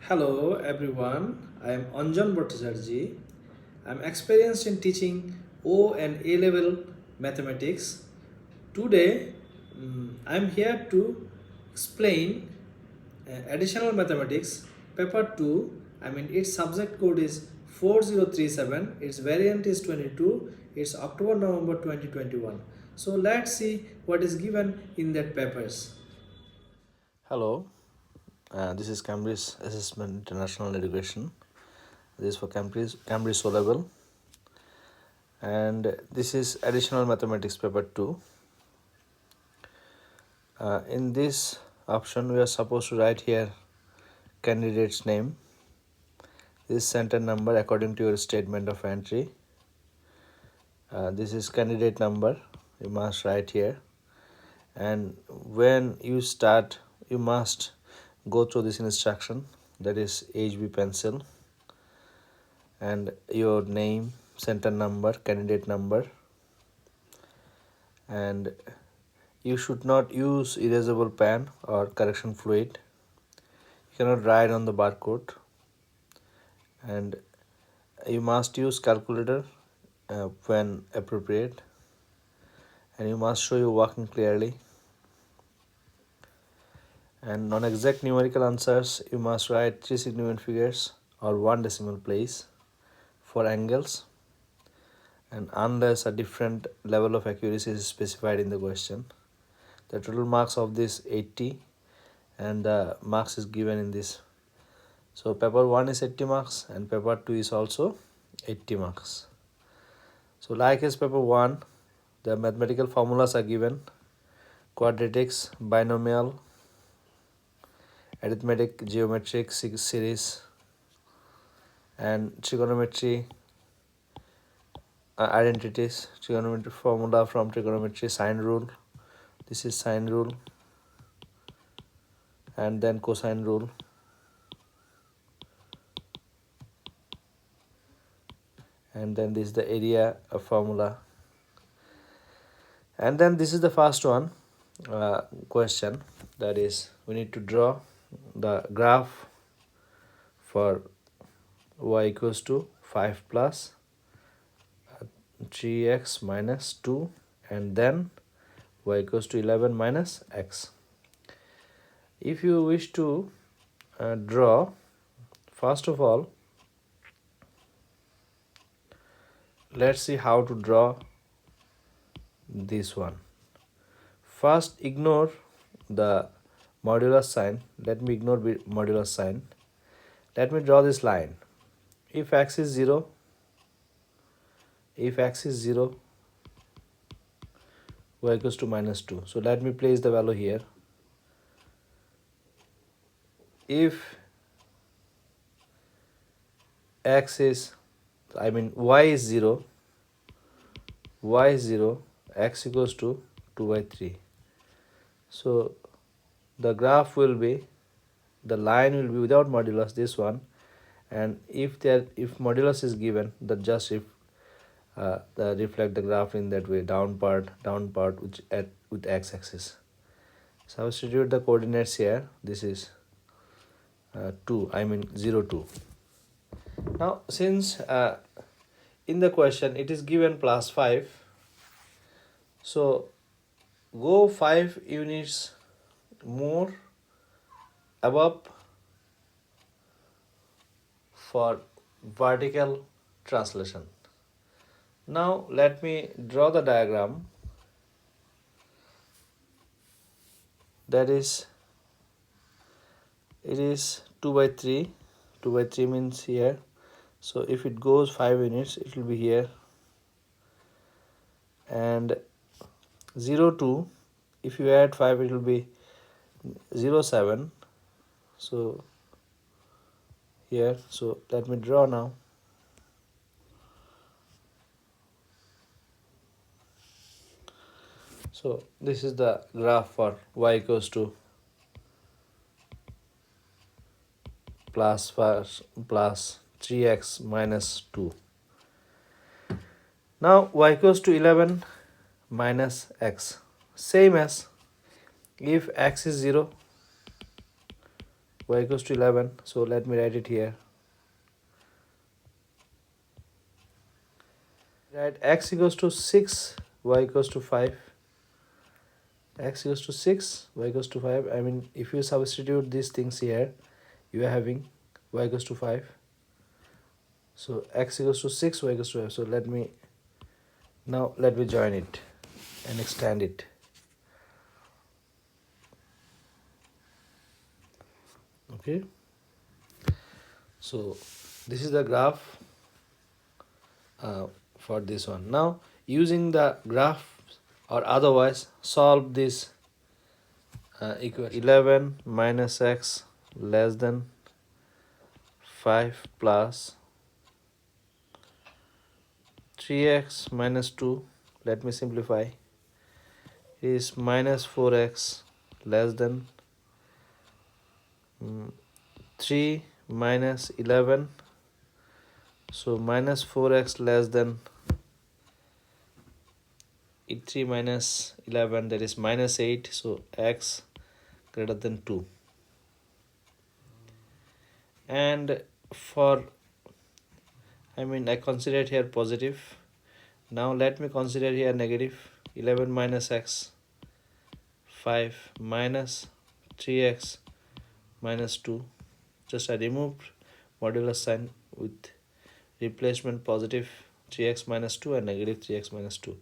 Hello everyone, I am Anjan Bhattacharjee. I am experienced in teaching O and A level mathematics. Today, I am here to explain additional mathematics paper 2. Its subject code is 4037, its variant is 22, it's October November 2021. So let's see what is given in that papers. Hello, this is Cambridge Assessment International Education. This is for Cambridge O level, and this is additional mathematics paper 2. In this option, we are supposed to write here candidate's name, this center number according to your statement of entry. This is candidate number, you must write here, and when you start, you must go through this instruction, that is HB pencil, and your name, center number, candidate number, and you should not use erasable pen or correction fluid. You cannot write on the barcode, and you must use calculator when appropriate, and you must show your working clearly. And non-exact numerical answers, you must write 3 significant figures or 1 decimal place for angles, and unless a different level of accuracy is specified in the question. The total marks of this 80, and the marks is given in this. So paper 1 is 80 marks and paper 2 is also 80 marks. So like as paper 1, the mathematical formulas are given: quadratics, binomial, arithmetic, geometric series, and trigonometry identities, trigonometry formula from trigonometry, sine rule. This is sine rule, and then cosine rule, and then this is the area formula. And then this is the first one question, that is we need to draw the graph for y equals to 5 plus 3x minus 2, and then y equals to 11 minus x. If you wish to draw, first of all, let's see how to draw this one. First, ignore the modulus sign. Let me ignore modulus sign. Let me draw this line. If x is 0, y equals to minus 2. So let me place the value here. If y is 0, x equals to 2 by 3. So the graph will be, the line will be without modulus, this one, and if modulus is given, that just reflect the graph in that way, down part with x-axis. Substitute the coordinates here. This is 0 2. Now since in the question it is given plus 5, so go 5 units more above for vertical translation. Now let me draw the diagram. That is, it is 2 by 3. 2 by 3 means here. So if it goes 5 units, it will be here. And 0 2, if you add 5, it will be 0 7. So here, so let me draw now. So this is the graph for y equals to plus 3x minus 2. Now y equals to 11 minus x. Same as if x is 0, y equals to 11. So let me write it here. Write x equals to 6, y equals to 5. X equals to 6, y equals to 5. I mean, if you substitute these things here, you are having y equals to 5. So x equals to 6, y equals to 5. So let me join it and extend it. Okay. So this is the graph for this one. Now using the graph or otherwise solve this equation. 11 minus x less than 5 plus 3x minus 2. Let me simplify. Is minus 4x less than 3 minus 11. So minus 4x less than 3 minus 11, that is minus 8. So x greater than 2. And for, I consider it here positive. Now let me consider here negative. 11 minus x 5 minus 3x minus 2. Just I removed modulus sign with replacement positive 3x minus 2 and negative 3x minus 2.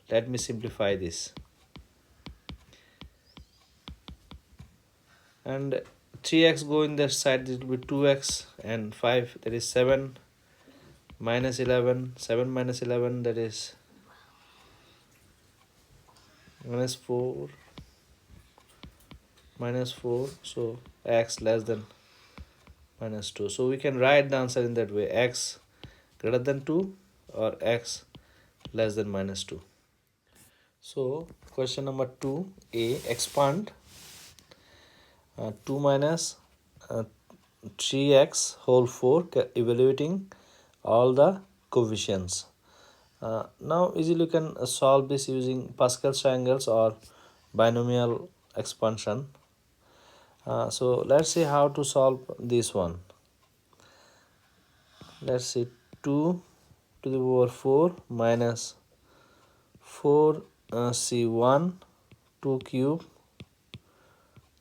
Let me simplify this. And 3x go in that side, it will be 2x, and 5, that is 7 minus 11. 7 minus 11, that is minus 4. Minus 4. So x less than minus 2. So we can write the answer in that way: x greater than 2 or x less than minus 2. So question number 2a, expand 2 minus 3x whole 4, evaluating all the coefficients. Now easily you can solve this using Pascal's triangles or binomial expansion. So let's see how to solve this one. Let's see, 2 to the power 4 minus 4 c1 2 cube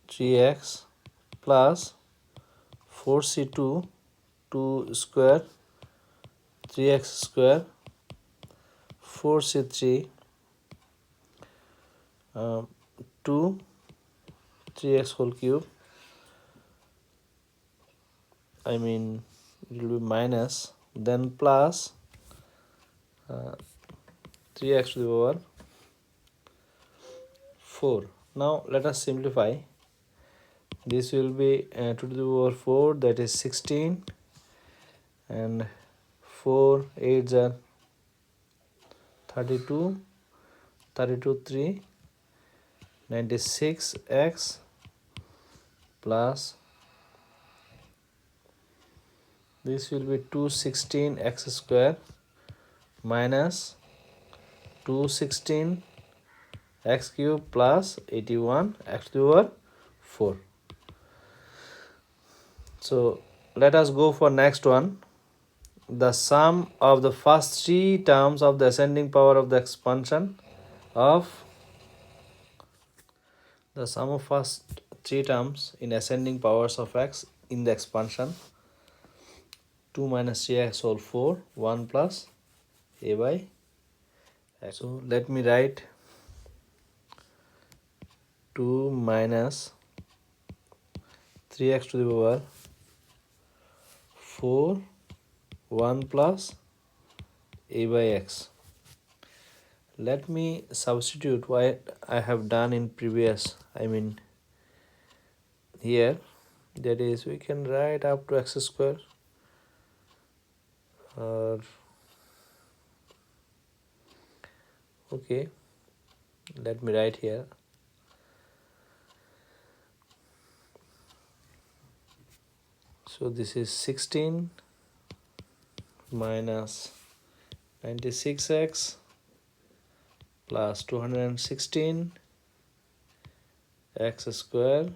3x plus 4c2 2 square 3x square 4c3 2 3x whole cube. It will be minus, then plus 3x to the power 4. Now let us simplify. This will be 2 to the power 4, that is 16, and 4 8s are 32, 32 3 96x plus this will be 216x square minus 216 x cube plus 81 x to the power 4. So let us go for next one. The sum of the first 3 terms of the ascending power of the expansion of the sum of first 3 terms in ascending powers of x in the expansion 2 minus 3x whole 4 1 plus a by x. So let me write 2 minus 3x to the power 4 1 plus a by x. Let me substitute what I have done in previous, here, that is we can write up to x square, or okay, let me write here. So this is 16 minus 96x plus 216 x square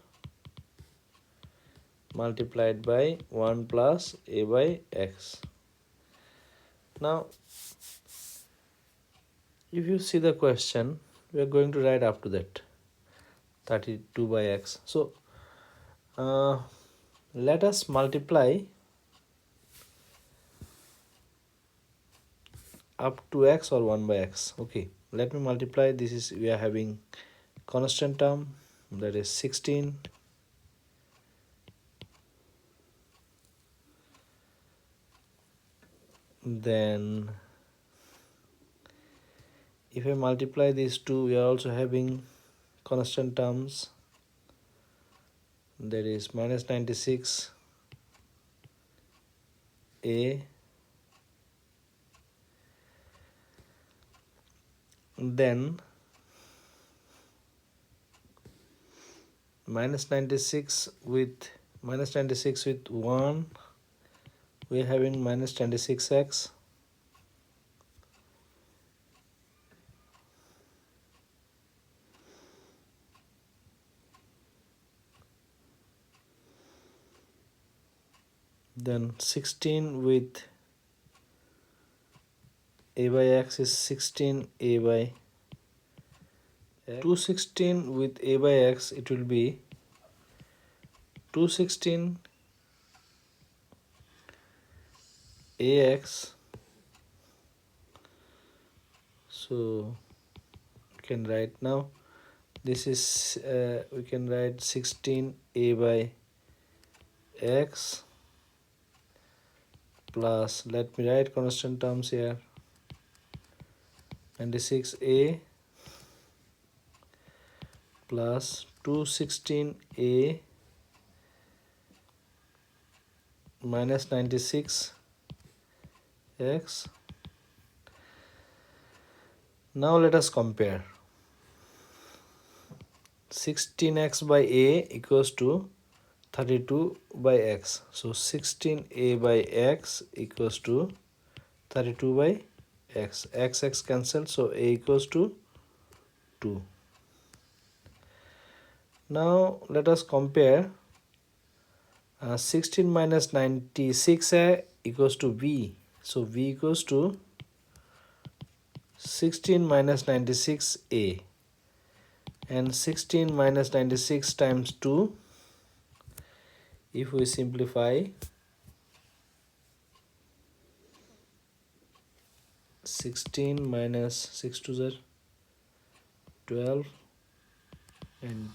multiplied by 1 plus a by x. Now if you see the question, we are going to write up to that 32 by x. So let us multiply up to x or 1 by x. Okay, let me multiply. This is, we are having constant term, that is 16. Then if I multiply these two, we are also having constant terms, that is minus 96 a, then minus 96 with 1, we are having minus 26x, then 16 with a by x is 16 a by x. 216 with a by x, it will be 216 ax. So we can write now, this is we can write 16 a by x plus, let me write constant terms here, 96a plus 216a minus 96x. Now let us compare. 16x by a equals to 32 by x. So 16a by x equals to 32 by x. X cancelled, so a equals to 2. Now let us compare 16 minus 96a equals to v. So v equals to 16 minus 96a, and 16 minus 96 times 2, if we simplify, 16 minus 6 to the 12 and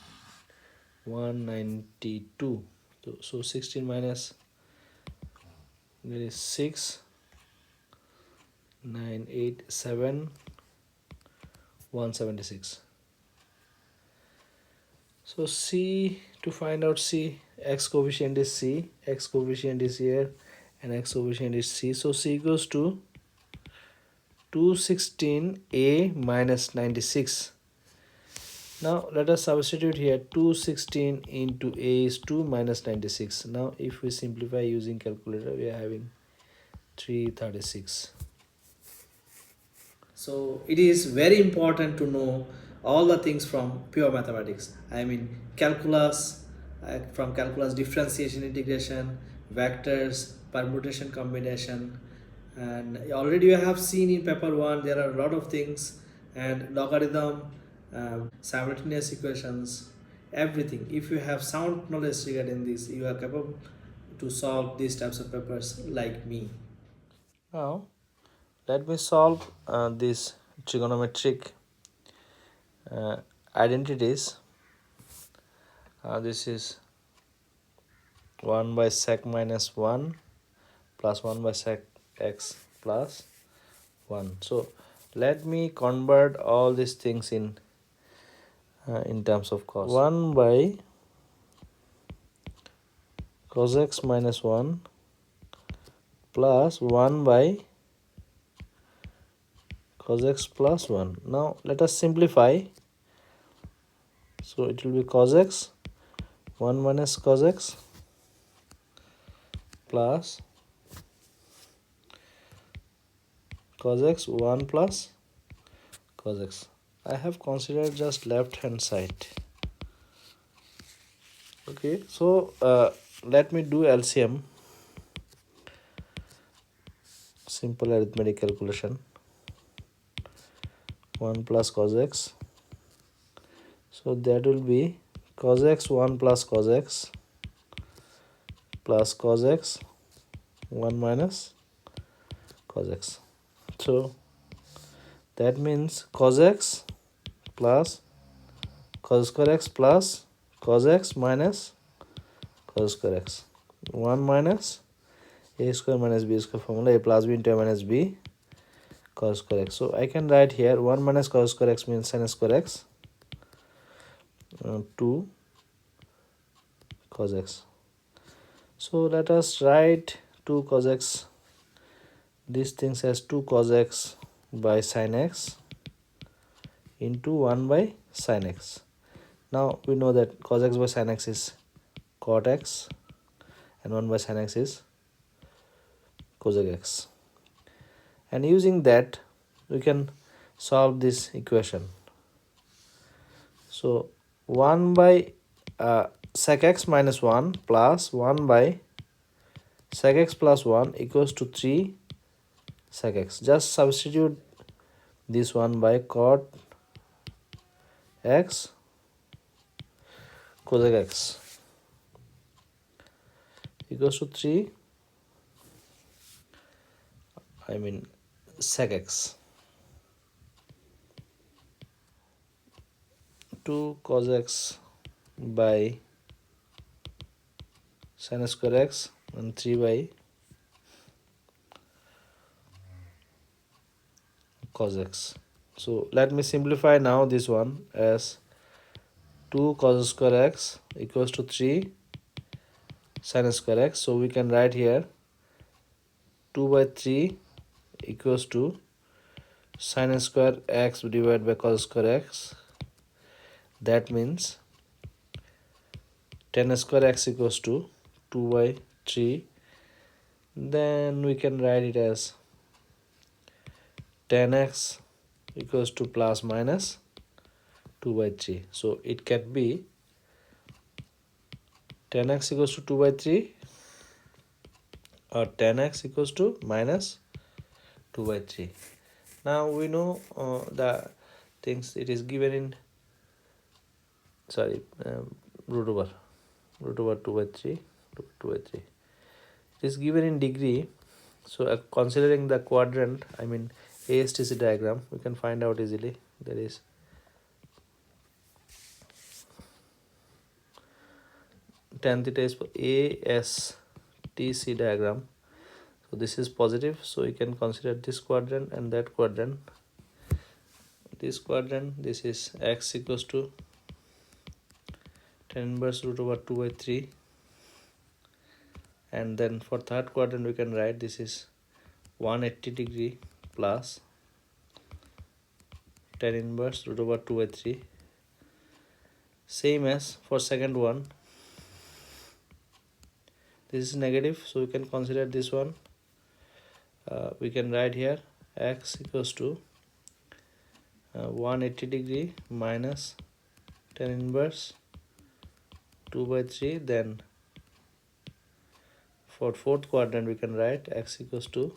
192. So 16 minus, there is 6, 9, 8, 7, 176. So C, to find out C, x coefficient is C, x coefficient is here, and x coefficient is C. So C equals to 216a minus 96. Now let us substitute here, 216 into a is 2 minus 96. Now if we simplify using calculator, we are having 336. So it is very important to know all the things from pure mathematics. I mean calculus, from calculus differentiation, integration, vectors, permutation, combination, and already you have seen in paper 1 there are a lot of things, and logarithm, simultaneous equations, everything. If you have sound knowledge regarding this, you are capable to solve these types of papers like me. Now let me solve this trigonometric identities. This is 1 by sec minus 1 plus 1 by sec x plus 1. So let me convert all these things in terms of cos. 1 by cos x minus 1 plus 1 by cos x plus 1. Now let us simplify. So it will be cos x 1 minus cos x plus cos x 1 plus cos x. I have considered just left hand side. Okay, so let me do LCM, simple arithmetic calculation. 1 plus cos x, so that will be cos x 1 plus cos x plus cos x 1 minus cos x. So that means cos x plus cos square x plus cos x minus cos square x, 1 minus a square minus b square formula, a plus b into a minus b cos square x. So I can write here 1 minus cos square x means sin square x, 2 cos x. So let us write 2 cos x, this thing says 2 cos x by sin x into 1 by sin x. Now we know that cos x by sin x is cot x and 1 by sin x is cosec x. And using that we can solve this equation. So 1 by sec x minus 1 plus 1 by sec x plus 1 equals to 3 sec x. Just substitute this one by cot x cosec x equals to 3 sec x. 2 cos x by sin square x and 3 by cos x. So let me simplify now this one as 2 cos square x equals to 3 sin square x. So we can write here 2 by 3 equals to sin square x divided by cos square x. That means tan square x equals to 2 by 3. Then we can write it as tan x equals to plus minus 2 by 3. So it can be tan x equals to 2 by 3 or tan x equals to minus 2 by 3. Now we know the things. It is given in root over 2 by 3, 2 by 3. It is given in degree. So considering the quadrant, ASTC diagram, we can find out easily. There is tan theta is ASTC diagram. So this is positive, so you can consider this quadrant and that quadrant. This quadrant, this is x equals to tan inverse root over 2 by 3. And then for third quadrant we can write this is 180 degree plus tan inverse root over 2 by 3. Same as for second one, this is negative, so we can consider this one. We can write here x equals to 180 degree minus tan inverse 2 by 3. Then for fourth quadrant we can write x equals to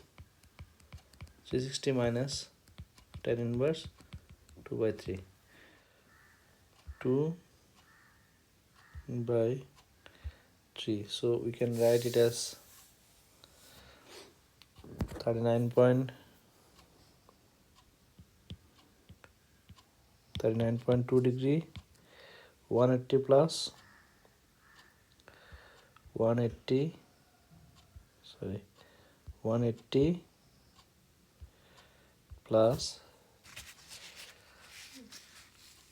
360 minus tan inverse 2 by 3. 2 by 3. So we can write it as 39.2 degree, 180 plus 180 plus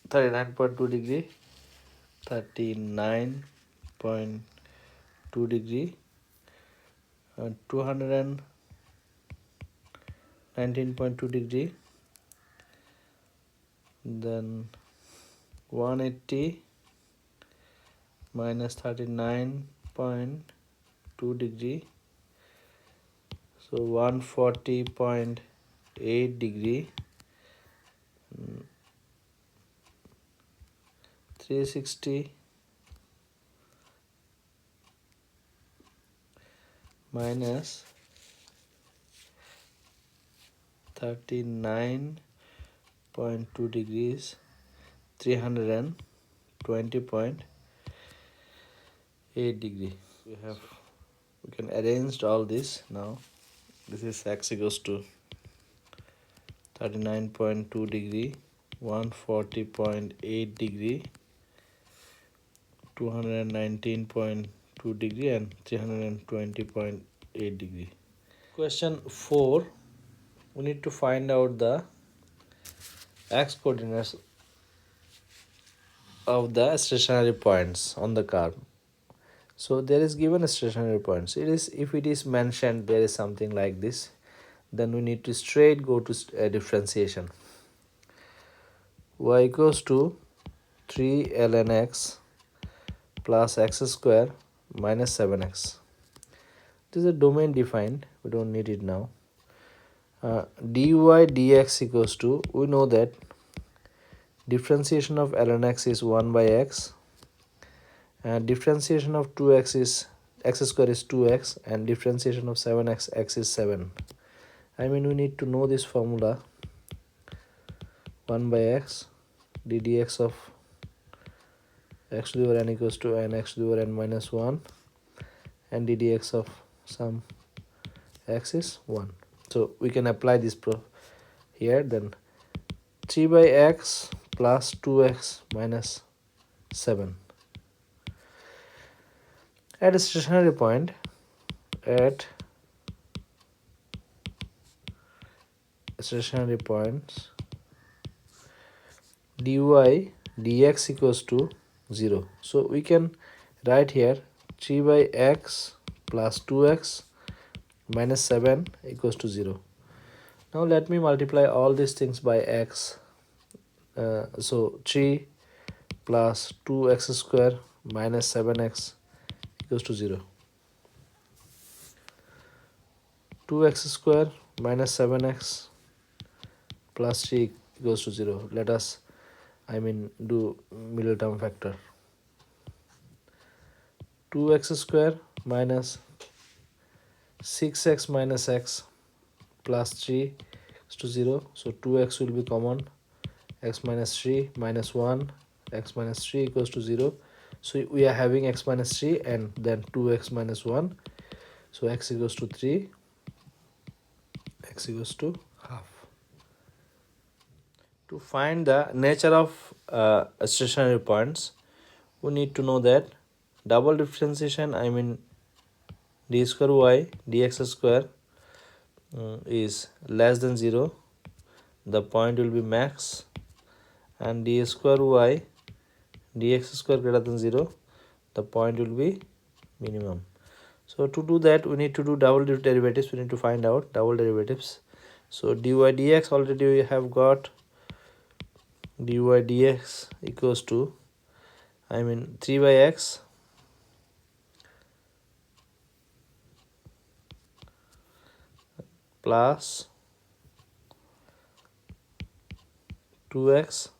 39.2 degree, 39.2 degree, 219.2 degree, then 180 minus 39.2 degree, so 140.8 degree, 360 minus 39.2 degrees 320.8 degree. We can arrange all this now. This is x equals to 39.2 degree, 140.8 degree, 219.2 degree and 320.8 degree. Question 4, we need to find out the x coordinates of the stationary points on the curve. So there is given a stationary points. It is, if it is mentioned there is something like this, then we need to straight go to differentiation. Y equals to 3 ln x plus x square minus 7x. This is a domain defined, we don't need it now. Dy dx equals to, we know that differentiation of ln x is 1 by x, and differentiation of 2x is x square is 2x, and differentiation of 7x x is 7. I mean we need to know this formula, 1 by x ddx of x to the power n equals to n x to the power n minus 1, and ddx of some x is 1. So we can apply this here. Then 3 by x plus 2x minus 7. At a stationary point, at stationary points, dy dx equals to 0. So we can write here 3 by x plus 2x minus 7 equals to 0. Now let me multiply all these things by x. So 3 plus 2x square minus 7x equals to 0. 2x square minus 7x plus 3 equals to 0. Let us do middle term factor. 2x square minus 6x minus x plus 3 is to 0. So 2x will be common. X minus 3 minus 1, x minus 3 equals to 0. So we are having x minus 3 and then 2x minus 1. So x equals to 3, x equals to half. To find the nature of stationary points, we need to know that double differentiation, d square y dx square is less than 0. The point will be max, and d square y dx square greater than 0, the point will be minimum. So to do that, we need to do double derivatives. We need to find out double derivatives. So dy dx, already we have got dy dx equals to 3 by x plus 2x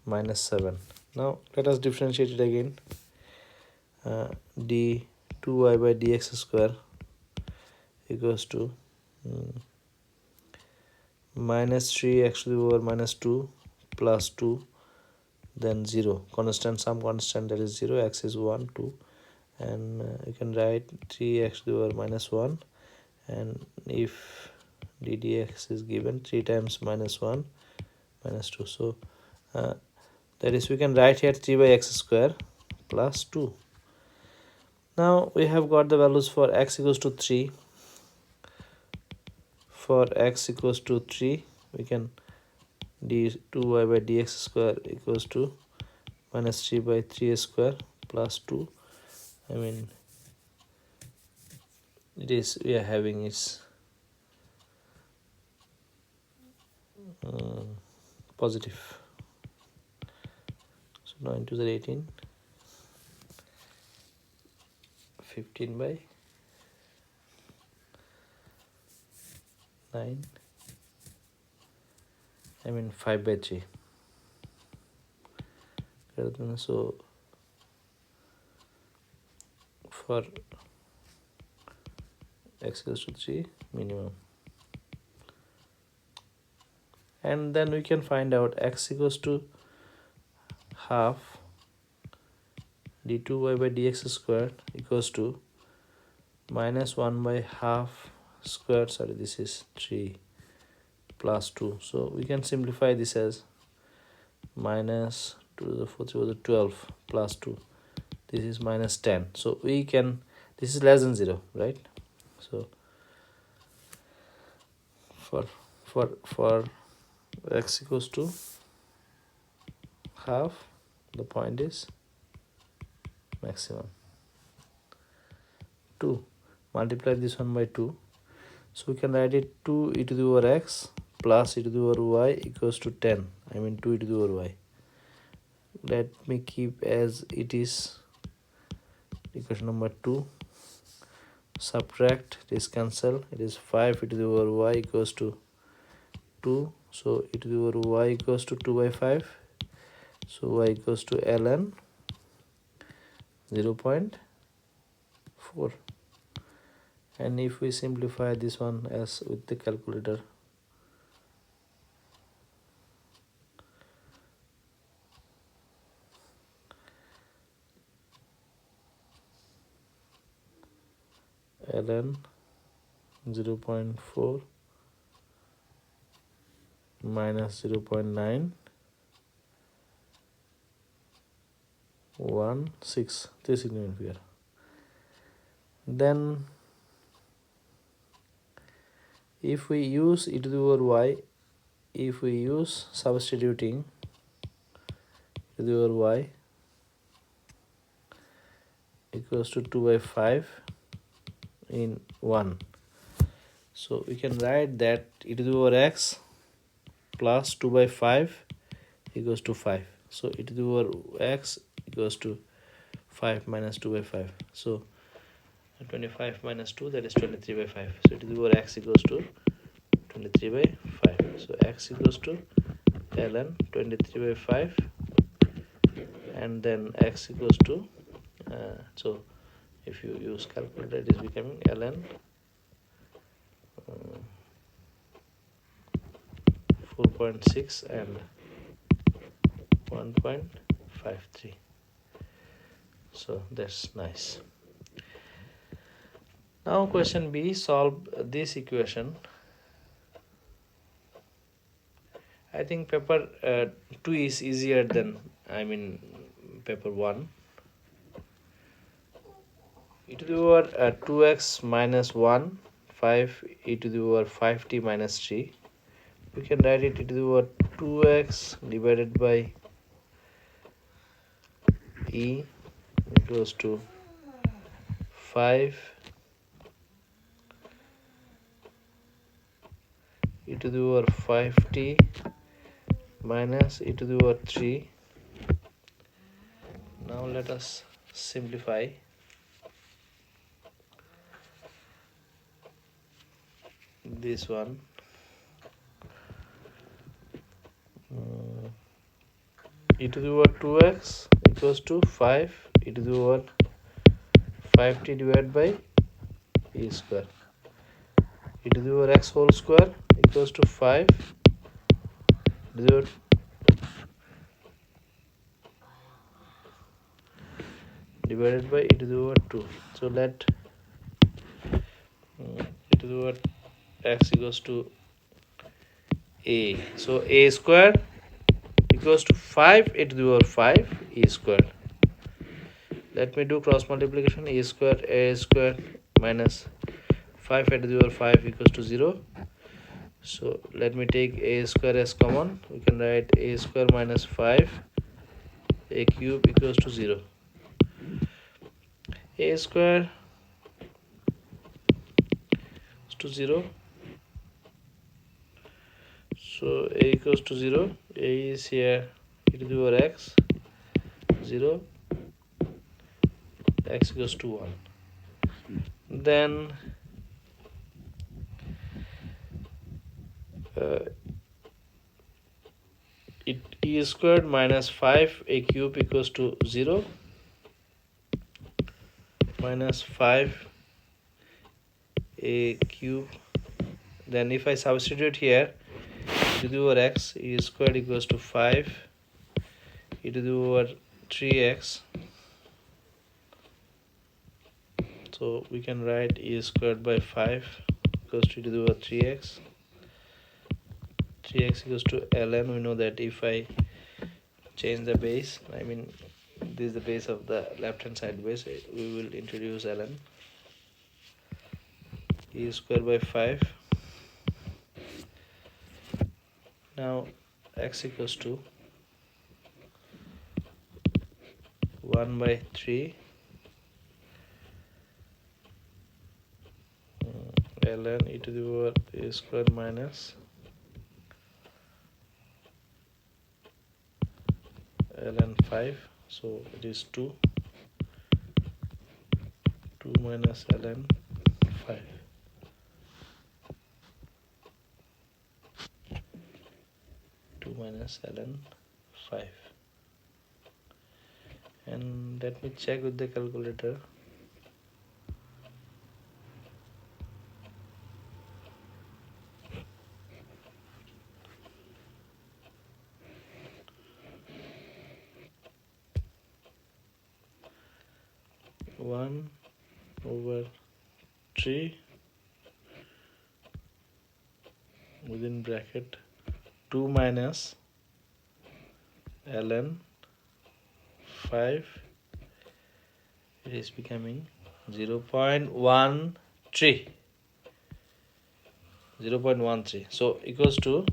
minus 7. Now let us differentiate it again. D 2y by dx square equals to minus 3x to the power minus 2 plus 2, then 0. Constant, some constant, that is 0, x is 1, 2, and you can write 3x to the power minus 1, and if ddx is given 3 times minus 1 minus 2. So that is, we can write here 3 by x square plus 2. Now we have got the values for x equals to 3. For x equals to 3, we can d2y by dx square equals to minus 3 by 3 square plus 2. It is, we are having is positive. So 9 to the 18, 15 by 9, 5 by 3. So for x equals to 3 minimum. And then we can find out x equals to half d2y by dx squared equals to minus 1 by half squared, sorry, this is 3 plus 2. So we can simplify this as minus 2 to the 4th was 12 plus 2. This is minus 10. So we can, this is less than 0, right? So for x equals to half, the point is maximum. 2, multiply this one by 2. So we can write it 2 e to the power x plus e to the power y equals to 10. I mean 2 e to the power y. Let me keep as it is equation number 2. Subtract, this cancel, it is 5 e to the power y equals to 2. So e to the power y equals to 2 by 5. So y equals to ln 0.4. And if we simplify this one as with the calculator, ln 0.4 minus 0.916, this is given here. Then if we use e to the power y, if we use substituting e to the power y equals to 2 by 5 in 1. So we can write that e to the power x plus 2 by 5 equals to 5. So e to the power x equals to 5 minus 2 by 5. So 25 minus 2, that is 23 by 5. So e to the power x equals to 23 by 5. So x equals to ln 23 by 5, and then x equals to so if you use calculator, it is becoming ln 4.6 and 1.53. So that's nice. Now question B, solve this equation. I think paper 2 is easier than, paper 1. E to the power 2x minus 1, 5 e to the power 5t minus 3. We can write it e to the power 2x divided by e equals to 5 e to the power 5t minus e to the power 3. Now let us simplify. This one e to the power 2x equals to 5 e to the power 5t divided by e square. E to the power x whole square equals to 5 e to the power divided by e to the power 2. So let e to the power x equals to a. So a square equals to 5 e to the power 5 e square. Let me do cross multiplication. A square minus 5 e to the power 5 equals to 0. So let me take a square as common. We can write a square minus 5 a cube equals to 0. A square is to 0. So a equals to 0. A is here e to the power x 0. X equals to 1. Then e squared minus 5 a cube equals to 0 minus 5 a cube. Then if I substitute here, e to the power x, e squared equals to 5 e to the power 3x. So we can write e squared by 5 equals to e to the power 3x. 3x equals to ln. We know that if I change the base, I mean this is the base of the left hand side base, we will introduce ln. E squared by 5. Now x equals to 1 by 3 ln e to the power a squared minus ln 5. So it is 2 minus ln 5. 2 minus ln 5. And let me check with the calculator. One over 3 within bracket 2 minus ln 5, it is becoming 0.13. So equals to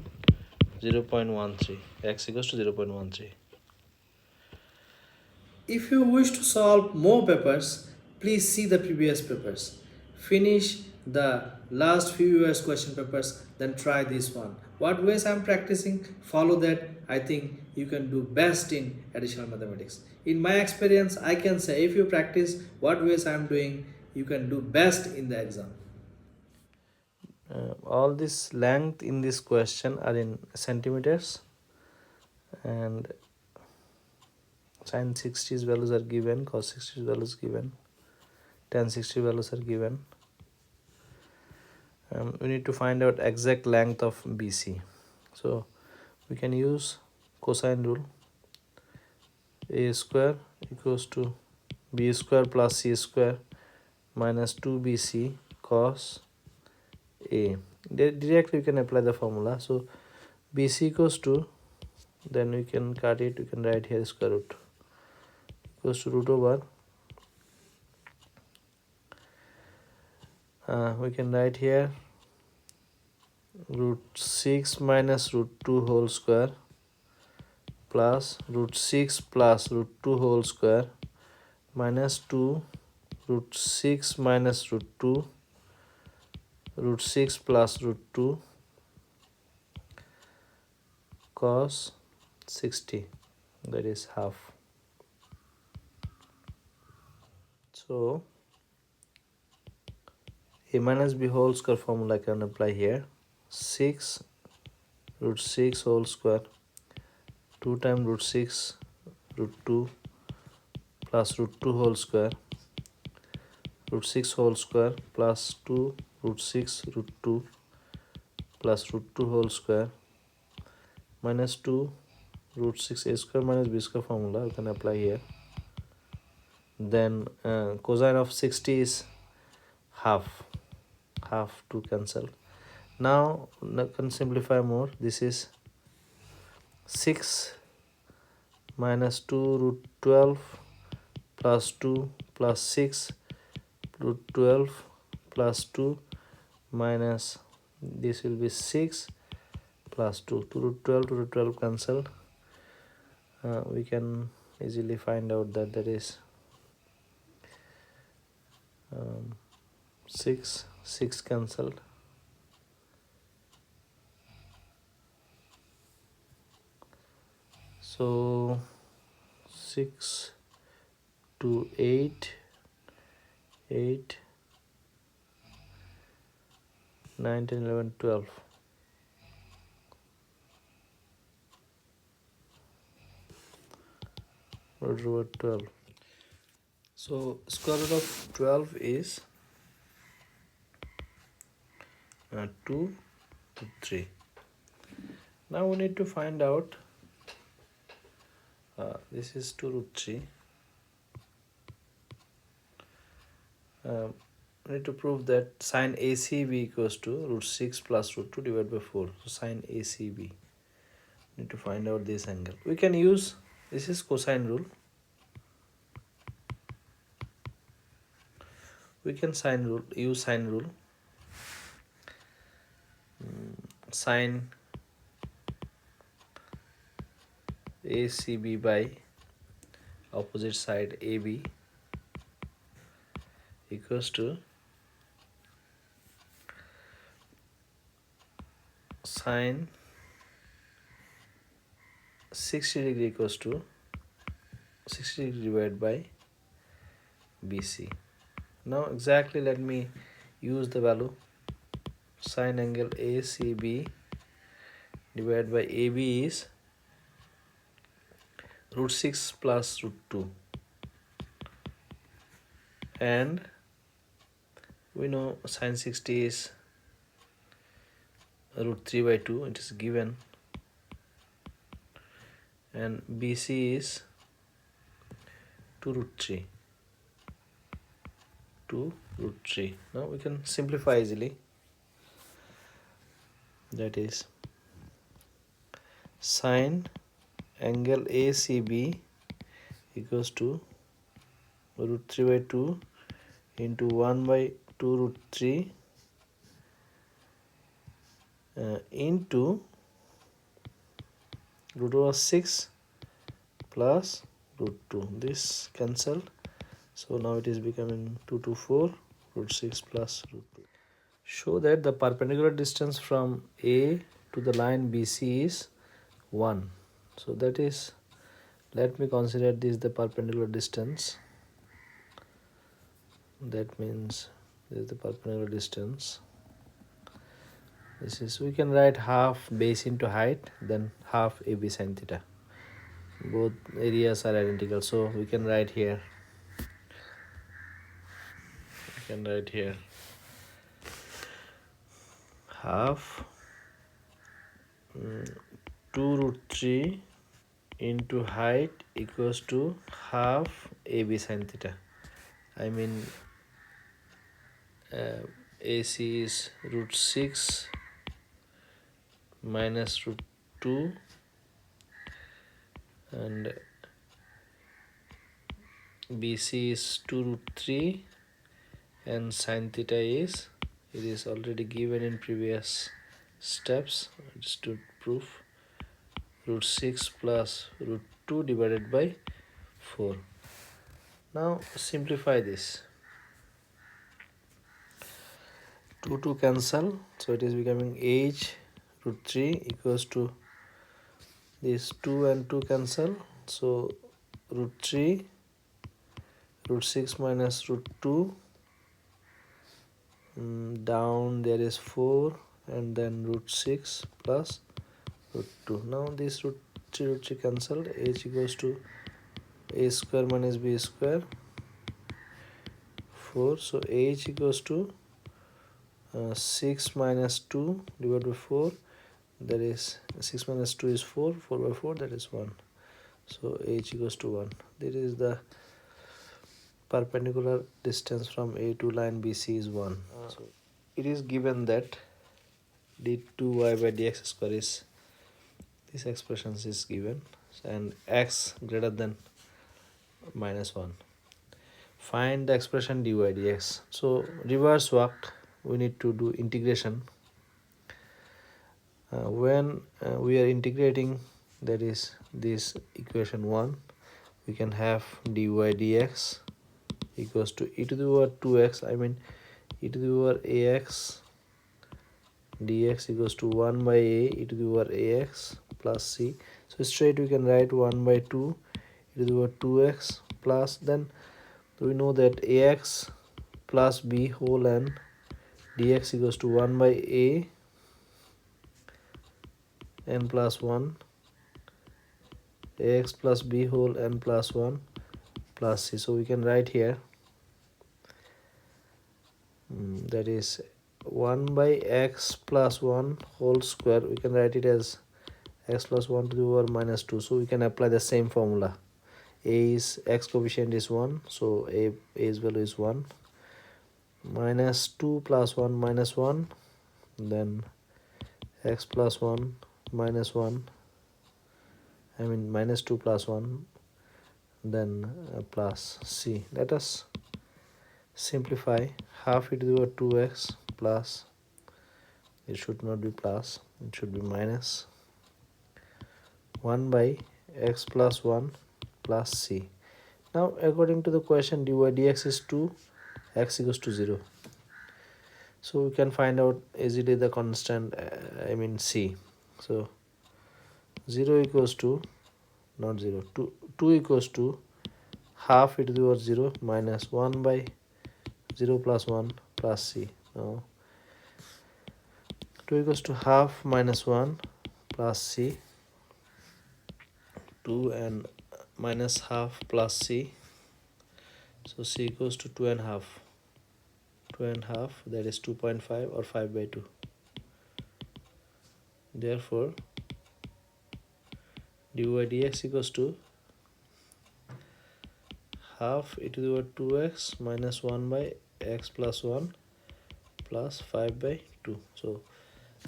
0.13. X equals to 0.13. If you wish to solve more papers, please see the previous papers. Finish the last few years question papers, then try this one. What ways I am practicing? Follow that. I think you can do best in additional mathematics. In my experience, I can say if you practice what ways I am doing, you can do best in the exam. All this length in this question are in centimeters, and sin 60's values are given, cos 60's values given, tan 60 values are given. We need to find out exact length of BC. So we can use cosine rule. A square equals to b square plus c square minus 2bc cos a. Directly we can apply the formula. So bc equals to, then we can cut it, we can write here square root equals to root over, we can write here root 6 minus root 2 whole square plus root 6 plus root 2 whole square minus 2 root 6 minus root 2 root 6 plus root 2 cos 60, that is half. So a minus b whole square formula I can apply here. 6 root 6 whole square 2 times root 6 root 2 plus root 2 whole square root 6 whole square plus 2 root 6 root 2 plus root 2 whole square minus 2 root 6 a square minus b square formula we can apply here. Then cosine of 60 is half to cancel. Now can simplify more. This is 6 minus 2 root 12 plus 2 plus 6 root 12 plus 2 minus, this will be 6 plus 2 to root 12 to root 12 cancel. We can easily find out that that is 6 cancelled. So 6 to 8 9 10 11 12. Root over 12. So square root of 12 is 2 root 3. Now we need to find out this is 2 root 3. We need to prove that sine ACB equals to root 6 plus root 2 divided by 4. So sine ACB. Need to find out this angle. We can use, this is cosine rule. We can use sine rule. Sine ACB by opposite side AB equals to sine 60 degree equals to 60 degree divided by BC. Now exactly let me use the value. Sine angle ACB divided by AB is root 6 plus root 2, and we know sine 60 is root 3 by 2, it is given, and BC is 2 root 3. 2 root 3. Now we can simplify easily. That is sine angle ACB equals to root 3 by 2 into 1 by 2 root 3 into root over 6 plus root 2. This cancelled. So now it is becoming 2 to 4 root 6 plus root 2. Show that the perpendicular distance from A to the line BC is 1. So that is, let me consider this the perpendicular distance. That means this is the perpendicular distance. This is, we can write half base into height, then half AB sin theta. Both areas are identical, so we can write here. Half 2 root 3 into height equals to half AB sin theta. I mean AC is root 6 minus root 2 and BC is 2 root 3 and sin theta is, it is already given in previous steps, just to prove, root 6 plus root 2 divided by 4. Now simplify this. 2 cancel, so it is becoming h root 3 equals to this 2 and 2 cancel, so root 3 root 6 minus root 2, down there is 4 and then root 6 plus root 2. Now this root 3 cancelled, h equals to a square minus b square 4, so h equals to 6 minus 2 divided by 4, that is 6 minus 2 is 4, 4 by 4 that is 1, so h equals to 1. This is the perpendicular distance from A to line BC is 1. So it is given that d2y by dx square is, this expression is given, and x greater than minus 1. Find the expression dy dx. So reverse work, we need to do integration. When we are integrating, that is this equation 1, we can have dy dx equals to e to the power 2x, I mean e to the power ax dx equals to 1 by a e to the power ax plus c. So straight we can write 1 by 2 e to the power 2x plus, then we know that ax plus b whole n dx equals to 1 by a n plus 1 ax plus b whole n plus 1 plus c. So we can write here that is 1 by x plus 1 whole square, we can write it as x plus 1 to the power minus 2. So we can apply the same formula. A is x coefficient is 1, so a's value is 1. Minus 2 plus 1 minus 1, then x plus 1 minus 1, minus 2 plus 1, then plus c. Let us simplify. Half e to the power 2x plus, it should not be plus, it should be minus 1 by x plus 1 plus c. Now according to the question, dy dx is 2, x equals to 0. So we can find out easily the constant, c. So 0 equals to, not 0, 2 equals to half e to the power 0 minus 1 by 0 plus 1 plus c. Now 2 equals to half minus 1 plus c, 2 and minus half plus c. So c equals to 2 and half. 2 and half, that is 2.5 or 5 by 2. Therefore dy dx equals to half e to the power 2x minus 1 by x plus 1 plus 5 by 2. So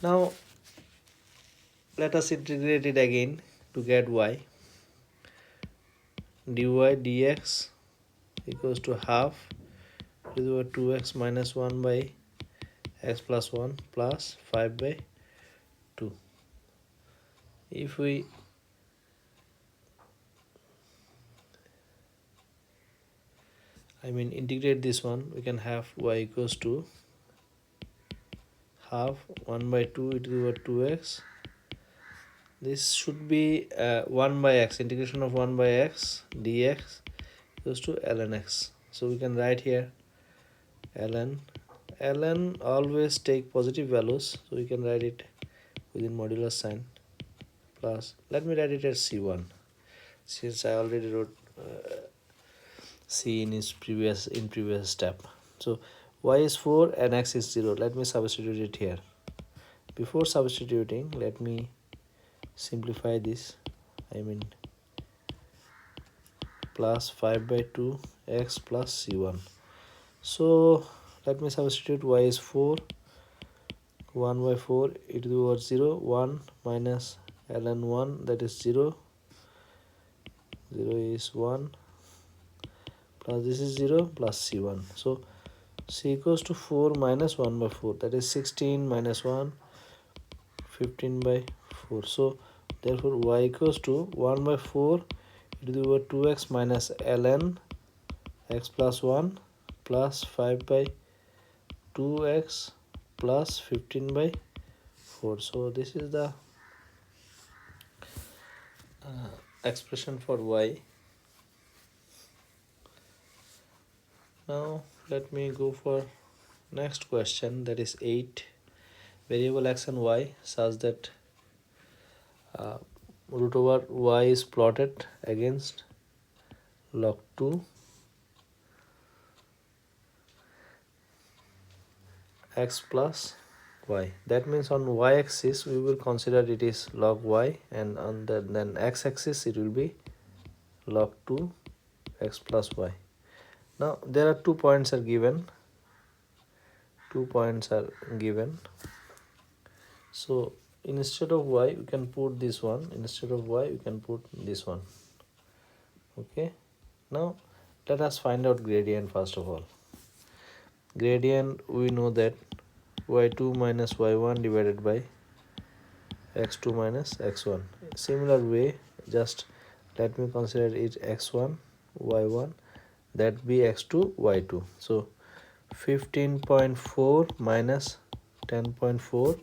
now let us integrate it again to get y. Dy dx equals to half to the power 2x minus 1 by x plus 1 plus 5 by 2. If we integrate this one, we can have y equals to half 1 by 2 e to the power 2x. This should be 1 by x, integration of 1 by x dx equals to ln x. So we can write here ln always take positive values, so we can write it within modulus sign plus, let me write it as c1 since I already wrote c in previous step. So y is 4 and x is 0. Let me substitute it here. Before substituting, let me simplify this. Plus 5 by 2 x plus c1. So let me substitute. Y is 4, 1 by 4 e to the power 0, 1 minus ln 1, that is 0, 0 is 1, plus this is 0 plus c1. So c equals to 4 minus 1 by 4, that is 16 minus 1, 15 by 4. So therefore y equals to 1 by 4 e to the power 2x minus ln x plus 1 plus 5 by 2x plus 15 by 4. So this is the expression for y. Now let me go for next question, that is 8. Variable x and y such that root over y is plotted against log 2 x plus y. That means on y-axis we will consider it is log y, and on the then x-axis it will be log 2 x plus y. Now there are 2 points are given. 2 points are given. So instead of y we can put this one. Instead of y we can put this one. Okay. Now let us find out gradient first of all. Gradient, we know that y2 minus y1 divided by x2 minus x1. Similar way, just let me consider it x1 y1, that be x2 y2. So 15.4 minus 10.4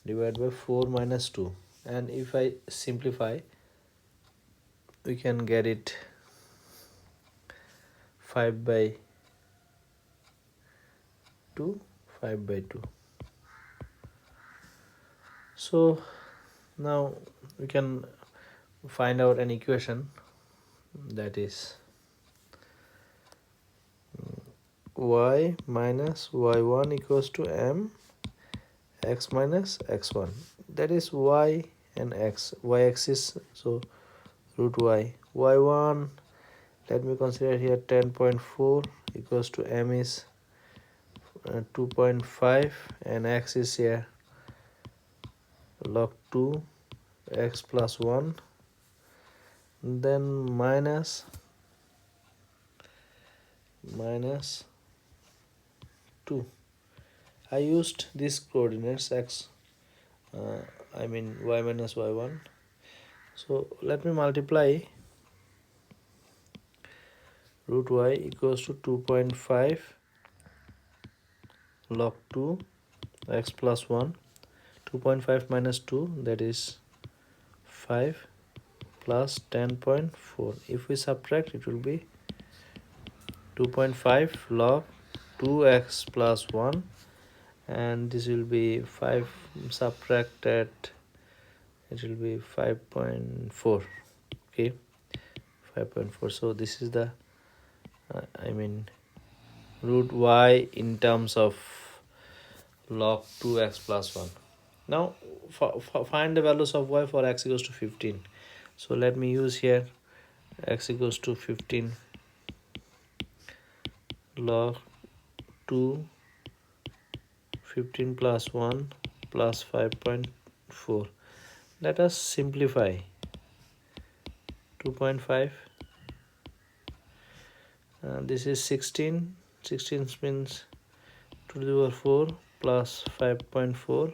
divided by 4 minus 2, and if I simplify we can get it 5 by 2, 5 by 2. So now we can find out an equation, that is y minus y1 equals to m x minus x1. That is y and x, y-axis, so root y. y1, let me consider here 10.4 equals to m is 2.5 and x is here log 2 x plus 1, then minus 2. I used these coordinates x I mean y minus y1. So let me multiply root y equals to 2.5 log 2 x plus 1. 2.5 minus 2, that is 5, plus 10.4. If we subtract, it will be 2.5 log 2x plus 1, and this will be 5 subtracted, it will be 5.4. Okay, 5.4. So this is the I mean root y in terms of log 2x plus 1. Now find the values of y for x equals to 15. So let me use here x equals to 15 log 2 15 plus 1 plus 5.4. Let us simplify 2.5. This is 16. 16 means 2 to the power 4 plus 5.4.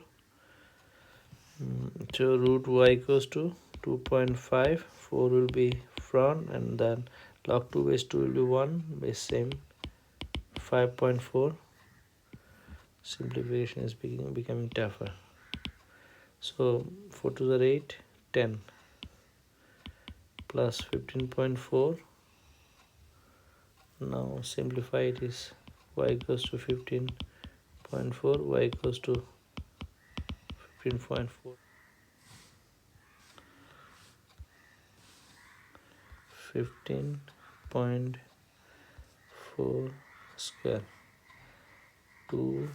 So root y equals to 2.5. 4 will be front, and then log 2 base 2 will be 1 base same 5.4. Simplification is becoming tougher. So 4 to the 8, 10 plus 15.4. Now simplify it is y equals to 15.4, y equals to 15.4. 15.4 square to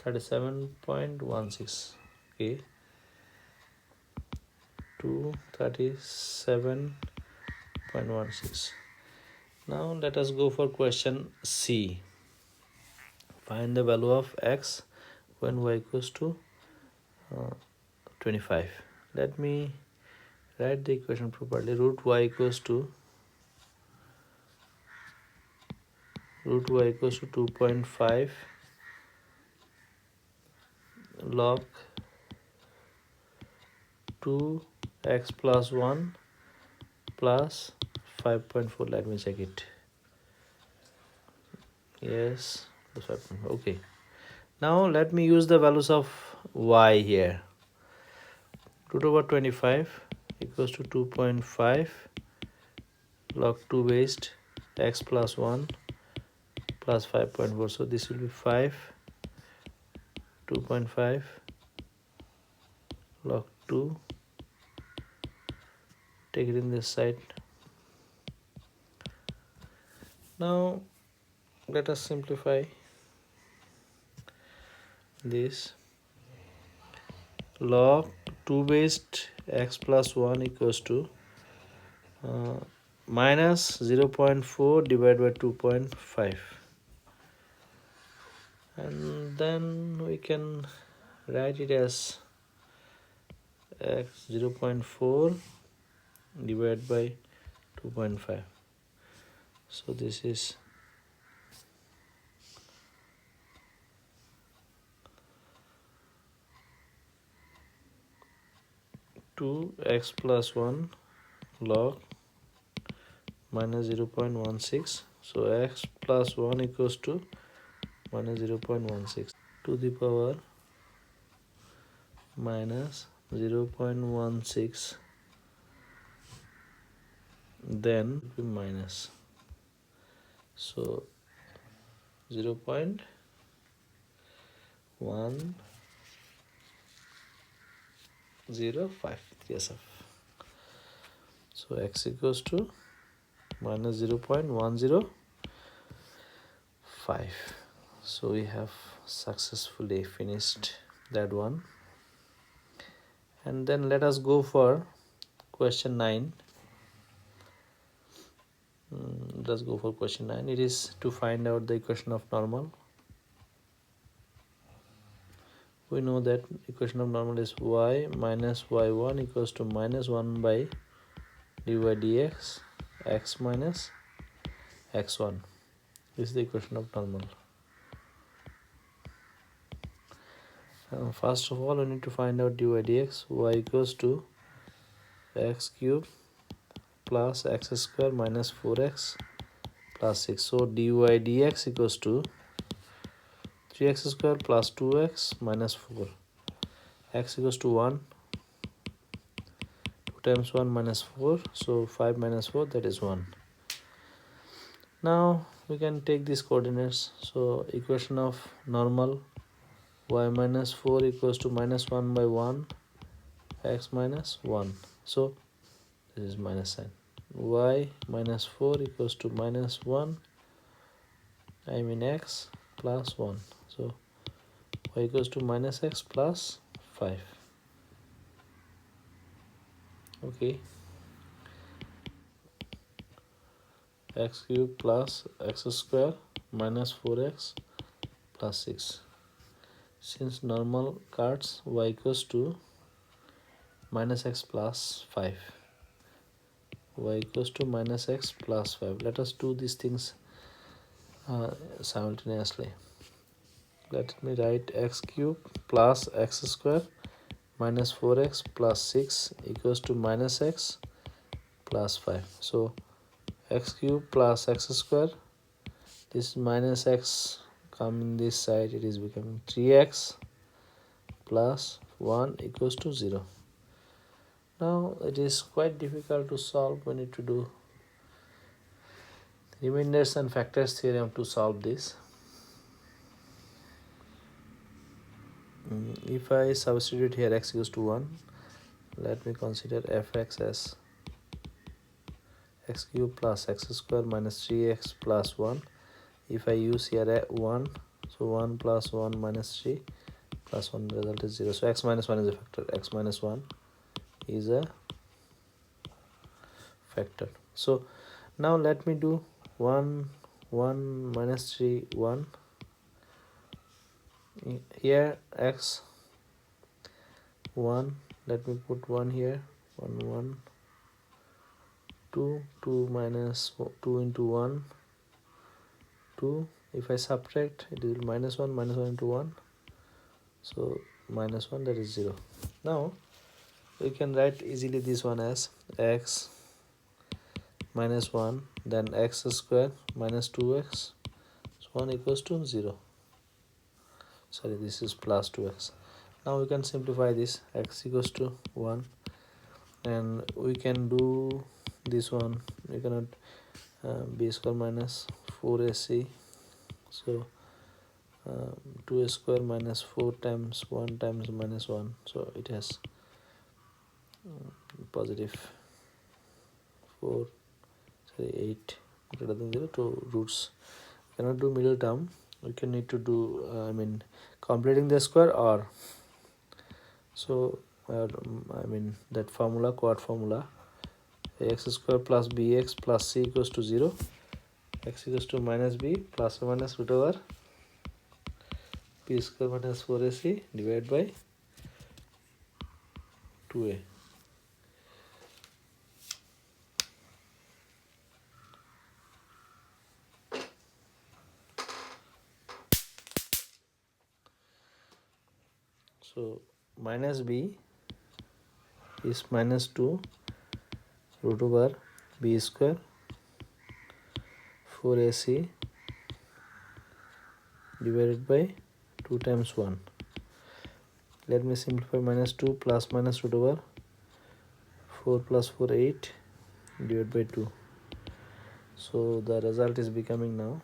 37.16. Okay, to 37.16. Now let us go for question C. Find the value of x when y equals to 25. Let me write the equation properly. Root y equals to 2.5 log 2x plus 1 plus 5.4. Let me check it. Yes, plus 5.4. Okay. Now let me use the values of y here. Root over 25 equals to 2.5 log 2 based x plus 1 plus 5.4. So this will be 5, 2.5 log 2. Take it in this side. Now let us simplify this. Log 2 based x plus 1 equals to minus 0.4 divided by 2.5, and then we can write it as x 0.4 divided by 2.5. So this is 2x plus 1 log minus 0.16. So x plus 1 equals to minus 0.16 to the power minus 0.16, then be minus, so 0.105. Yes, sir. So x equals to minus 0.105 5. So we have successfully finished that one. And then let us go for question 9. Let's go for question 9. It is to find out the equation of normal. We know that equation of normal is y minus y1 equals to minus 1 by dy dx x minus x1. This is the equation of normal. First of all, we need to find out dy dx. Y equals to x cube plus x square minus 4x plus 6. So dy dx equals to 3x square plus 2x minus 4. X equals to 1. 2 times 1 minus 4. So 5 minus 4, that is 1. Now we can take these coordinates. So equation of normal, y minus 4 equals to minus 1 by 1 x minus 1. So this is minus sign. Y minus 4 equals to minus 1, I mean x plus 1. So y equals to minus x plus 5. Okay. X cube plus x square minus 4x plus 6. Since normal cards, y equals to minus x plus 5. Y equals to minus x plus 5. Let us do these things simultaneously. Let me write x cube plus x square minus 4x plus 6 equals to minus x plus 5. So x cube plus x square, this minus x come in this side, it is becoming 3x plus 1 equals to 0. Now it is quite difficult to solve. We need to do remainders and factors theorem to solve this. If I substitute here x equals to 1, let me consider fx as x cube plus x square minus 3x plus 1. If I use here 1, so 1 plus 1 minus 3 plus 1, result is 0. So x minus 1 is a factor. X minus 1 is a factor. So now let me do 1 minus 3 1. Here x 1, let me put 1 here, 1 2 2 minus 2 into 1 2. If I subtract, it is minus 1 into 1, so minus 1, that is 0. Now we can write easily this one as x minus 1, then x square minus 2x, so 1 equals to 0. Sorry, this is plus 2x. Now we can simplify this. X equals to 1, and we can do this one. We cannot b square minus 4ac, so 2a square minus 4 times 1 times minus 1, so it has positive 4, sorry 8 greater than 0, 2 roots. We cannot do middle term. We can need to do completing the square, or so that formula, quad formula, ax square plus bx plus c equals to 0. X equals to minus b plus or minus root over b square minus 4ac divided by 2a. So minus b is minus 2 root over b square 4ac divided by 2 times 1. Let me simplify. Minus 2 plus minus root over 4 plus 4 8 divided by 2. So the result is becoming now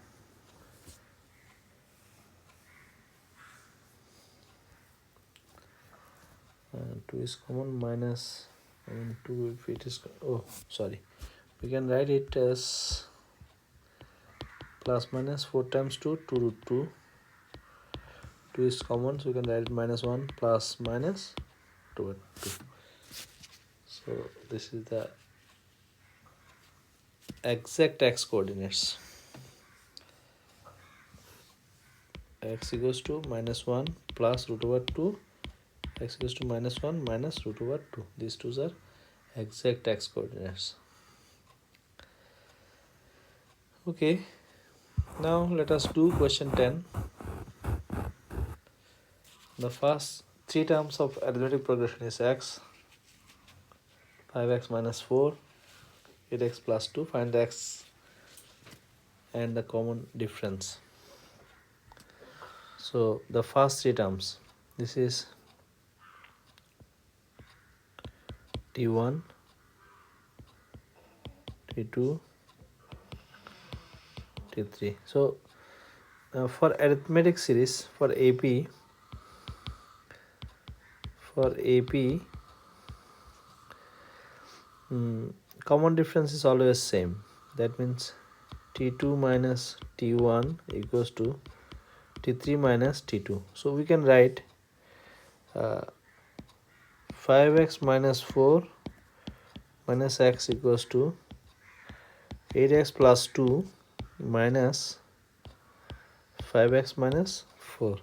2 is common, minus 2 if it is, oh sorry, we can write it as plus minus 4 times 2, 2 root 2. 2 is common, so you can write it minus 1 plus minus 2 root 2. So this is the exact x coordinates. X equals to minus 1 plus root over 2, x equals to minus 1 minus root over 2. These two are exact x coordinates. Okay, now let us do question 10. The first three terms of arithmetic progression is x, 5x minus 4, 8x plus 2. Find the x and the common difference. So the first three terms, this is t1, t2, t3. So for arithmetic series, for AP, common difference is always same. That means t2 minus t1 equals to t3 minus t2. So we can write 5x minus 4 minus x equals to 8x plus 2 minus 5x minus 4.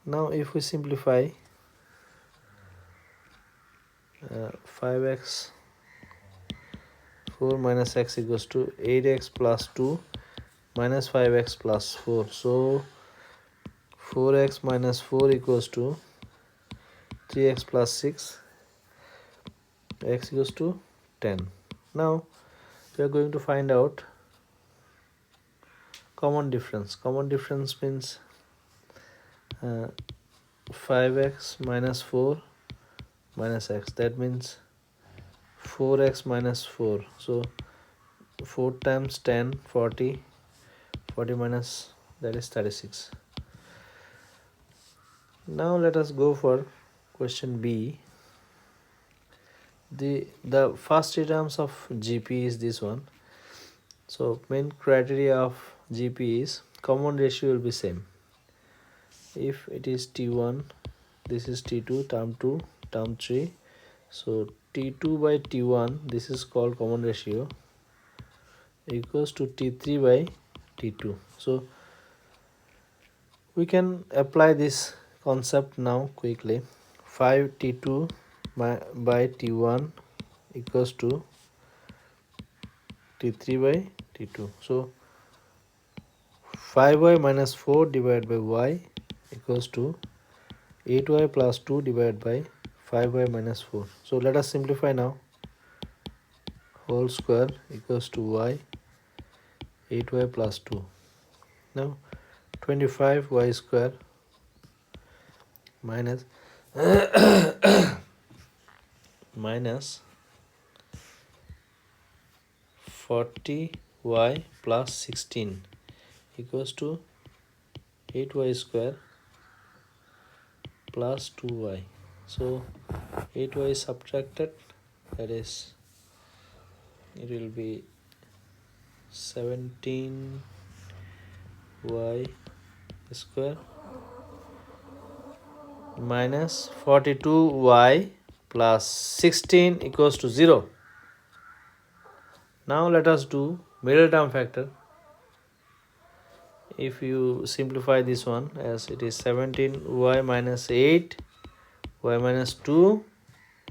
Now if we simplify 5x 4 minus x equals to 8x plus 2 minus 5x plus 4. So 4x minus 4 equals to 3x plus 6, x equals to 10. Now we are going to find out common difference. Common difference means 5x minus 4 minus x. That means 4x minus 4. So 4 times 10, 40. 40 minus, that is 36. Now let us go for question B. The first three terms of GP is this one. So main criteria of GP is common ratio will be same. If it is T1, this is T2, term 2, term 3. So T2 by T1, this is called common ratio, equals to T3 by T2. So we can apply this concept now quickly. 5T2 by T1 equals to T3 by T2. So 5y minus 4 divided by y equals to 8y plus 2 divided by 5y minus 4. So let us simplify now. Whole square equals to y, 8y plus 2. Now 25y square minus minus 40y plus 16 equals to 8y square plus 2y. So 8y is subtracted, that is it will be 17y square minus 42y plus 16 equals to 0. Now let us do middle term factor. If you simplify this one, as it is 17y minus 8 y minus 2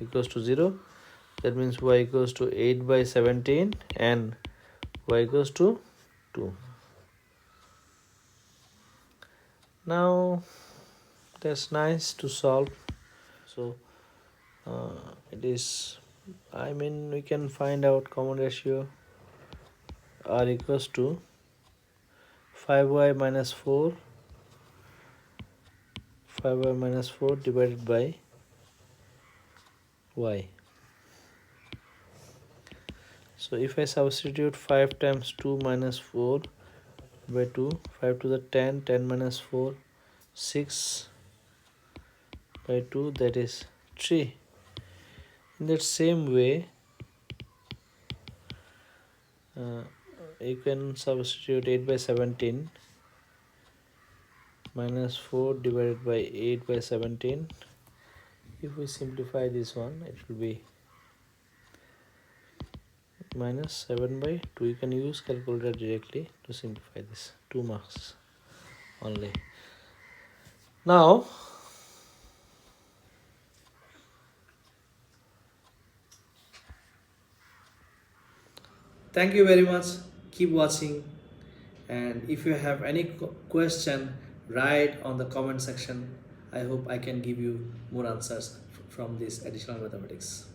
equals to 0. That means y equals to 8 by 17 and y equals to 2. Now that's nice to solve. So it is, we can find out common ratio r equals to 5y minus 4 divided by y. So if I substitute 5 times 2 minus 4 by 2, 5 to the 10, 10 minus 4, 6 by 2, that is 3. In that same way, you can substitute 8 by 17 minus 4 divided by 8 by 17. If we simplify this one, it will be minus 7 by 2. You can use calculator directly to simplify this. 2 marks only. Now Thank you very much. Keep watching. And if you have any question, write on the comment section. I hope I can give you more answers from this additional mathematics.